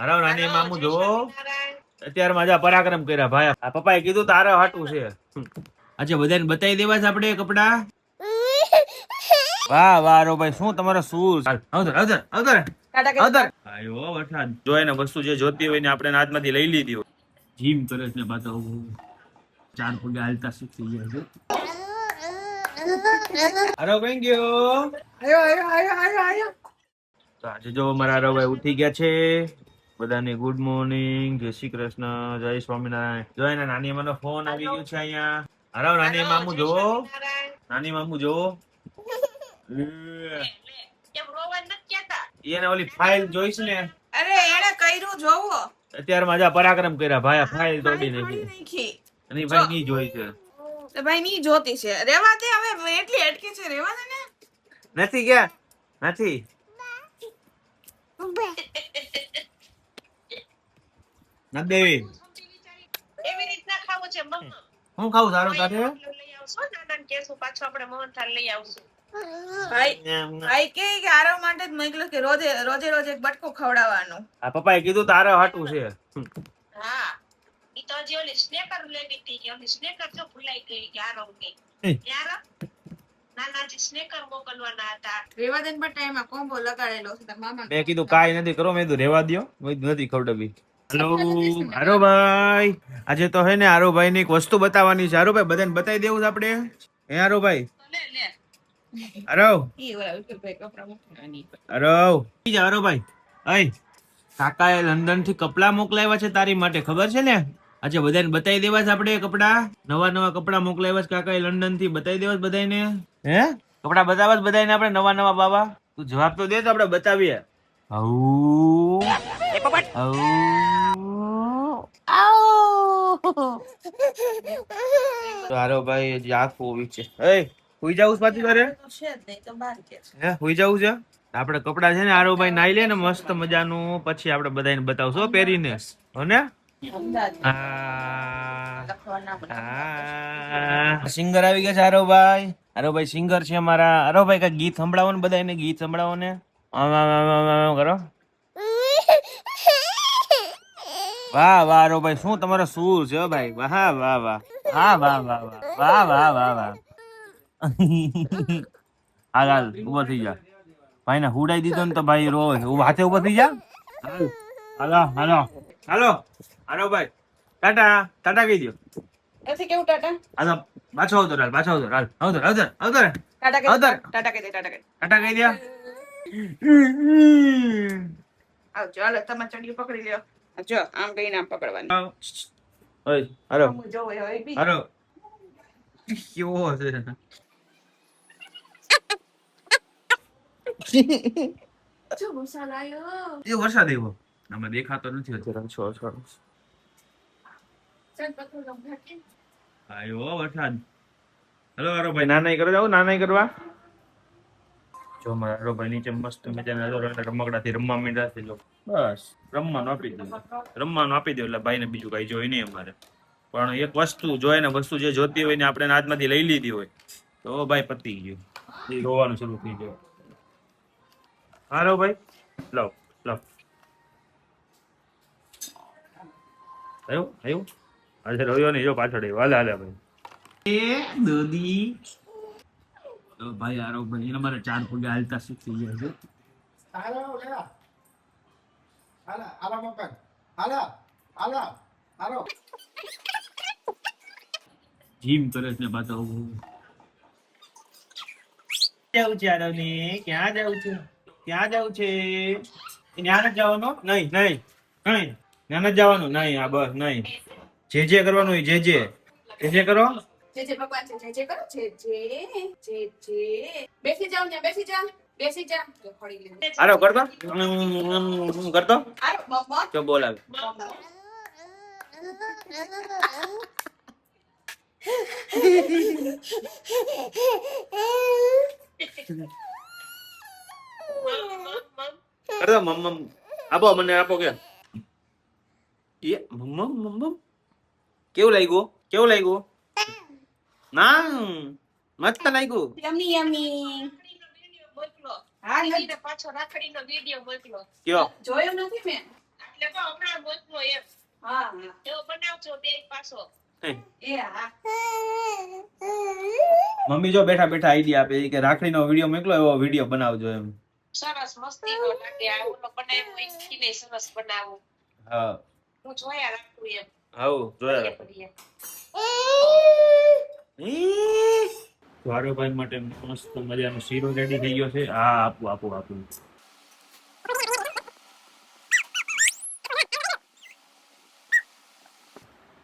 અરે નાની મામુ જો અત્યારે મજા પરાક્રમ કર્યા ભાઈ. આ પપ્પાએ કીધું તારે હાટું છે. અચ્છા બધાને બતાવી દેવા છે આપણે કપડા. વાહ વાહ રો ભાઈ શું તમારો શૂઝ. આવતર આવતર આવતર આવતર. આયો વરસાદ. જો એને વસ્તુ જે જોતી હોય ને આપણે હાથમાંથી લઈ લીધી હોય. જીમ કરે છે પાછો 4 પગે હાલતા શીખી ગયા છે. અરે કઈ ગયો. આયો. તો આજે જો મારા રવાઈ ઉઠી ગયા છે. બધાને ગુડ મોર્નિંગ, જય શ્રી કૃષ્ણ, જય સ્વામિનારાયણ. જો એના નાની માનો ફોન આવી ગયો છે અહીંયા. અરે નાની મામુ જો, નાની મામુ જો. એને ઓલી ફાઇલ જોઈશ ને. અરે એને કર્યું જોવો. અત્યારે મજા પરાક્રમ કર્યા ભાઈ. ફાઇલ તોડી નાખી. અને ભાઈ ની જોઈ છે. તો ભાઈ ની જોતી છે. રેવા દે હવે એટલી અટકી છે. રેવા દે ને. નથી ગયા. નથી. નદેવી એવી રીતના ખાવું છે મમ્મા. હું ખાવું સારું તારે? લઈ આવશો નાના કેસુ પાછો આપણે મોહનથાળ લઈ આવશું. ભાઈ કે આરો માટે જ મોકલ્યો કે રોજે રોજે એક બટકું ખવડાવવાનું. આ પપ્પાએ કીધું તારે હાટું છે. હા ઈ તો હજી ઓલી સ્નેકર લેવી હતી કે ઓલી સ્નેકર જો ભૂલાઈ ગઈ કે આરો ગઈ. યાર નાનાજી સ્નેકર મોકલવાના હતા. રેવા દે પણ ટાઈમમાં કોમ્બો લગાડેલો છે તાર મામા. મેં કીધું કાઈ નથી કરો. મેં કીધું રેવા દ્યો. નથી ખવડાવી. હેલો આરોભાઈ. આજે તો હે ને આરોભાઈ ની એક વસ્તુ બતાવવાની છે. આરોભાઈ બધાને બતાવી દેવું છે આપણે. હે આરોભાઈ. લે આરવ ઈ ઓલા વિપુલભાઈ કપડા મૂકવાની. આરોભાઈ અય કાકાએ લંડન થી કપડા મોકલાવ્યા છે તારી માટે. ખબર છે ને? આજે બધાને બતાવી દેવા છે આપણે કપડા. નવા કપડા મોકલાવ્યા છે કાકાએ લંડન થી. બતાવી દેવા છે બધાને. હે કપડા બતાવવા છે બધાને આપણે નવા બાબા. તું જવાબ તો દે તો આપણે બતાવીએ. તારો ભાઈ હજી આખું હોવી છે. એ હુઈ જાવું છે પાછું તારે? છે જ નહીં તો બહાર કે છે. હે હુઈ જાવું છે? આપણે કપડા છે ને આરો ભાઈ નાઈ લે ને મસ્ત મજાનું. પછી આપણે બધાને બતાવશો પહેરીને. હો ને? સિંગર આવી ગયા છે આરોભાઈ. આરોભાઈ સિંગર છે અમારા. આરોભાઈ કઈ ગીત સંભળાવો ને બધાને. ગીત સંભળાવો ને. કરો. વાહ વાહ આરોભાઈ શું તમારો સૂર છે ભાઈ. વાહ વાહ વાહ વાહ વાહ વાહ વાહ વાહ વાહ વાહ. હાલ ઉભો થઈ જા. ભાઈ ને હુડાઈ દીધો ને તો ભાઈ રોવે. હાથે ઉભો થઈ જા. હાલો હાલો હાલો આરોભાઈ ટાટા ટાટા કહી દો. એથી કેવું ટાટા? હાલો પાછો આવતો હાલ. પાછો આવતો હાલ. આવતો આવતો આવતો ટાટા કે આવતો ટાટા કે ટાટા કે. ટાટા કહી દો. આવજો હાલો તમાર ચડિયું પકડી લ્યો. જો આમ કઈને આમ પકડવાની. ઓય હાલો હું જોઉં હવે બી. હાલો કેવો છે. જો વરસાદ આવ્યો. એ વરસાદ આવ્યો. આમાં દેખાતો નથી અત્યારે. છો ચાલ પકડ લઉં ઘાટી. આવ્યો વરસાદ. હેલો હારો ભાઈ નાનાઈ કરવા જાવ. નાનાઈ કરવા જો મારા હારો ભાઈ નીચે મસ્ત મજાના રમકડાથી રમવા માંડ્યા છે. જો બસ રમવાનું આપી દો. રમવાનું આપી દો એટલે ભાઈને બીજું કઈ જોઈ નહીં અમારે. પણ એક વસ્તુ જોઈએ ને વસ્તુ જે જોતી હોય ને આપણે હાથમાંથી લઈ લીધી હોય તો ભાઈ પતી ગયું. એ રોવાનું શરૂ થઈ ગયું. હાલો ભાઈ લવ લવ આવ્યું આજે રહ્યો નહીં. જો પાછળ હાલે હાલે ભાઈ. એ દોદી તો ભાઈ આરો ભાઈ એને મારે 4 પગે હાલતા શીખી ગયા છે. હાલો લેવા હાલા હાલા મકન હાલા હાલા હાલો જીમ કરે છે પાછો. જાવું છે આરવને. ક્યાં જાવું છે? ક્યાં જાવું છે? ત્યાં નથી જવાનું. નહીં નહીં નહીં ત્યાં નથી જવાનું. નહીં આ બસ નહીં. જે કરવાનું હોય જે કરો. જે ભગવાન છે જે કરો જે બેસી જાવ ને બેસી જા તો ખડી લે. આરો કરતો કરતો આરો બમ્બા જો બોલાવે. કરતો મમ્મ આપો મને આપો કે. એ મમ્મ કેવું લાગ્યું? ના મસ્ત લાગ્યું. યમી યમી. મોકલો. હા પાછો રાખડીનો વિડિયો મોકલો. કયો જોયો નથી મેં. એટલે મોકલો એમ હા હા એવો બનાવજો બે પાછો એ હા મમ્મી જો બેઠા બેઠા આઈડિયા આપે ઈ કે રાખડીનો વિડીયો મોકલો એવો વિડીયો બનાવજો એમ. સરસ મસ્તીનો લાગે આ ઓલો બનાવ્યો હોય ખીને સરસ બનાવો હા હું જોયા રાખું એમ હાઉ જોયા કરીએ. ભાઈ માટે મસ્ત મજાનો શીરો રેડી થઈ ગયો છે. હા આપું.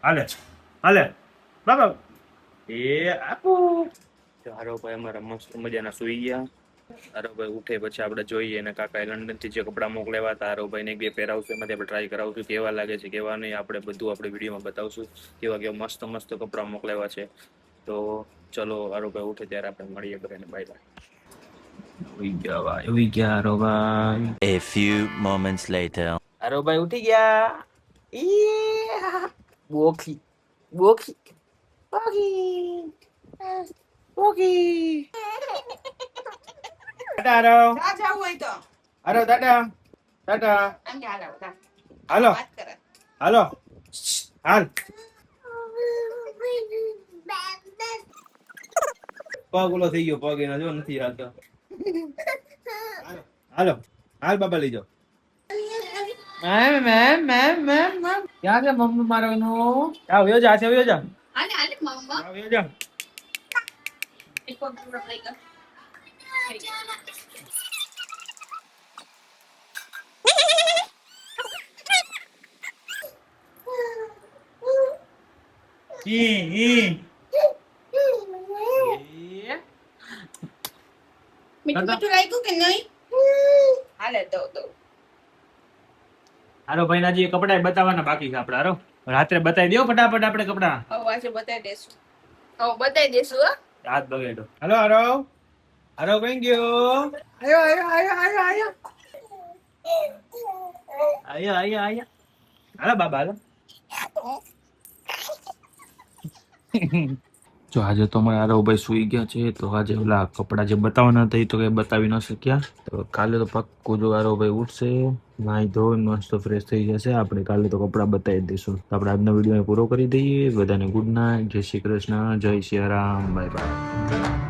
હાલે બાબા એ આપું. ભાઈ અમારા મસ્ત મજાના સુઈ ગયા. ભાઈ ઉઠે પછી આપણે જોઈએ અને કાકાએ લંડન થી જે કપડા મોકલેવા હતા ભાઈ ને બે પહેરાવશું એમાંથી આપણે ટ્રાય કરાવશું કેવા લાગે છે કેવા નહીં આપણે બધું આપણે વિડીયોમાં બતાવશું કેવા મસ્ત કપડા મોકલેવા છે. તો ચલો ભાઈ ઉઠે ત્યારે આપણે મળીએ બધાને. Bye bye. ઉઈ ગયા ભાઈ. A few moments later. ભાઈ ઉઠી ગયા. બોખી જા જાવું હોય તો ટાટા આમ કે હાલો જા હાલો વાત કરે હાલ પગ ઓલો થઈ ગયો પગ એના જો નથી હાલતો. હાલ બાબા લઈ જાઓ. ક્યાં છે મમ્મી મારો એનો આવ્યો જા હાલે હાલે મમ્મા આવ્યો જા. એક પગ પૂરો લઈ ગયો મીઠું લાગ્યું કે નહીં હાલે દો હારો ભાઈ ના જે કપડા બતાવવાના બાકી છે આપડે. હારો રાત્રે બતાવી દો ફટાફટ આપણે કપડા. હવે આજે બતાવી દેશું હો હાથ બગાડો. હારો કઈ ગયો. આયો. હાલો બાબા હાલો. જો આજે તો અમારા આરવભાઈ સુઈ ગયા છે તો આજે ઓલા કપડા જે બતાવવાના હતા એ તો કઈ બતાવી ન શક્યા. તો કાલે તો પક્કું જો આરવભાઈ ઉઠશે નાઈ ધોઈ મસ્ત ફ્રેશ થઈ જશે આપણે કાલે તો કપડા બતાવી દઈશું. તો આપણે આજનો વિડીયો પૂરો કરી દઈએ. બધાને ગુડ નાઇટ, જય શ્રી કૃષ્ણ, જય સિયારામ, બાય બાય.